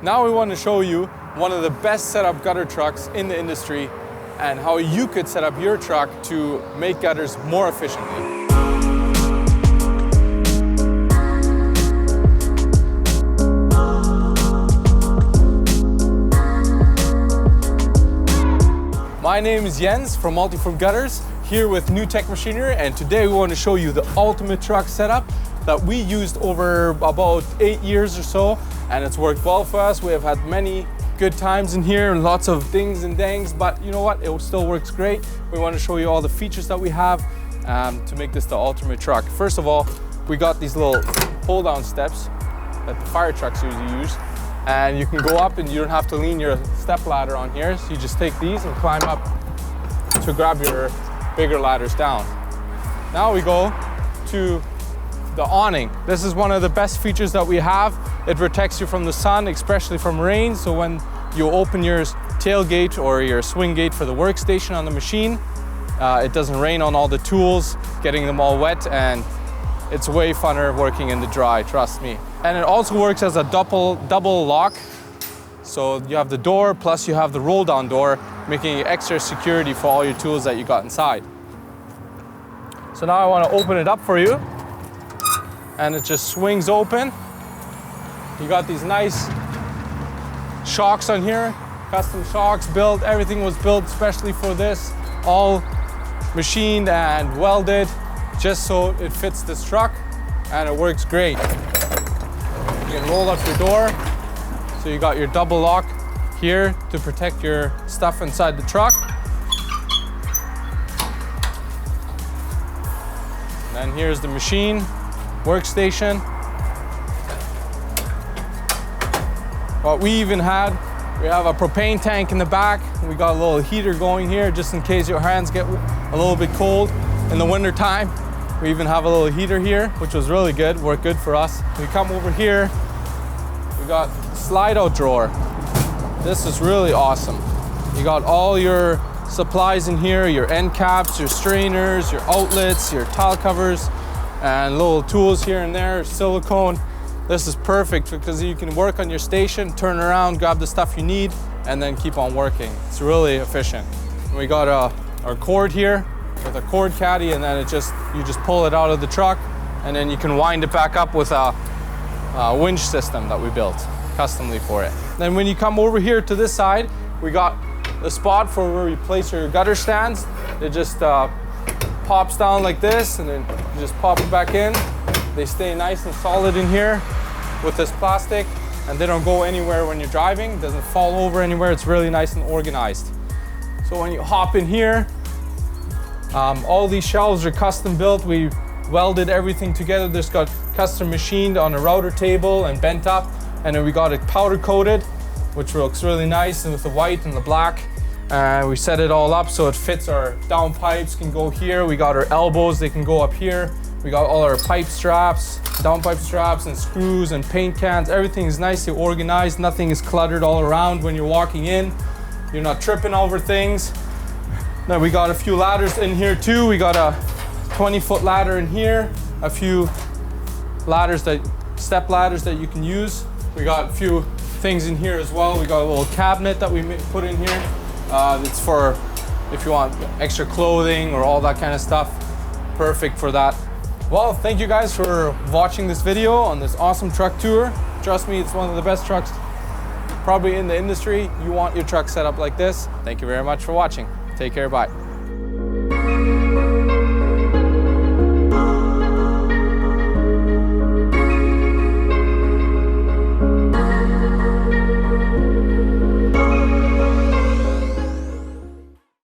Now we want to show you one of the best setup gutter trucks in the industry and how you could set up your truck to make gutters more efficiently. My name is Jens from Multiform Gutters, here with New Tech Machinery, and today we want to show you the ultimate truck setup that we used over about 8 years or so, and it's worked well for us. We have had many good times in here, lots of dings and dangs, but you know what? It still works great. We want to show you all the features that we have to make this the ultimate truck. First of all, we got these little pull-down steps that the fire trucks usually use. And you can go up and you don't have to lean your step ladder on here. So you just take these and climb up to grab your bigger ladders down. Now we go to the awning. This is one of the best features that we have. It protects you from the sun, especially from rain. So when you open your tailgate or your swing gate for the workstation on the machine, it doesn't rain on all the tools, getting them all wet, and it's way funner working in the dry, trust me. And it also works as a double lock. So you have the door, plus you have the roll down door, making it extra security for all your tools that you got inside. So now I want to open it up for you. And it just swings open. You got these nice shocks on here, custom shocks built. Everything was built especially for this, all machined and welded, just so it fits this truck, and it works great. You can roll up your door, so you got your double lock here to protect your stuff inside the truck. And then here's the machine, workstation. What we even had, we have a propane tank in the back. We got a little heater going here just in case your hands get a little bit cold in the winter time. We even have a little heater here, which was really good, worked good for us. We come over here, we got slide out drawer. This is really awesome. You got all your supplies in here, your end caps, your strainers, your outlets, your tile covers, and little tools here and there, silicone. This is perfect because you can work on your station, turn around, grab the stuff you need, and then keep on working. It's really efficient. We got our cord here with a cord caddy, and then you just pull it out of the truck, and then you can wind it back up with a winch system that we built customly for it. Then when you come over here to this side, we got the spot for where you place your gutter stands. It just pops down like this, and then you just pop it back in. They stay nice and solid in here with this plastic, and they don't go anywhere when you're driving. It doesn't fall over anywhere. It's really nice and organized. So when you hop in here, all these shelves are custom built. We welded everything together. This got custom machined on a router table and bent up, and then we got it powder coated, which looks really nice, and with the white and the black. We set it all up so it fits. Our down pipes can go here. We got our elbows, they can go up here. We got all our pipe straps, down pipe straps and screws and paint cans. Everything is nicely organized. Nothing is cluttered all around when you're walking in. You're not tripping over things. Now we got a few ladders in here too. We got a 20-foot ladder in here, a few ladders step ladders that you can use. We got a few things in here as well. We got a little cabinet that we put in here. It's for if you want extra clothing or all that kind of stuff. Perfect for that. Well, thank you guys for watching this video on this awesome truck tour. Trust me, it's one of the best trucks probably in the industry. You want your truck set up like this. Thank you very much for watching. Take care, bye.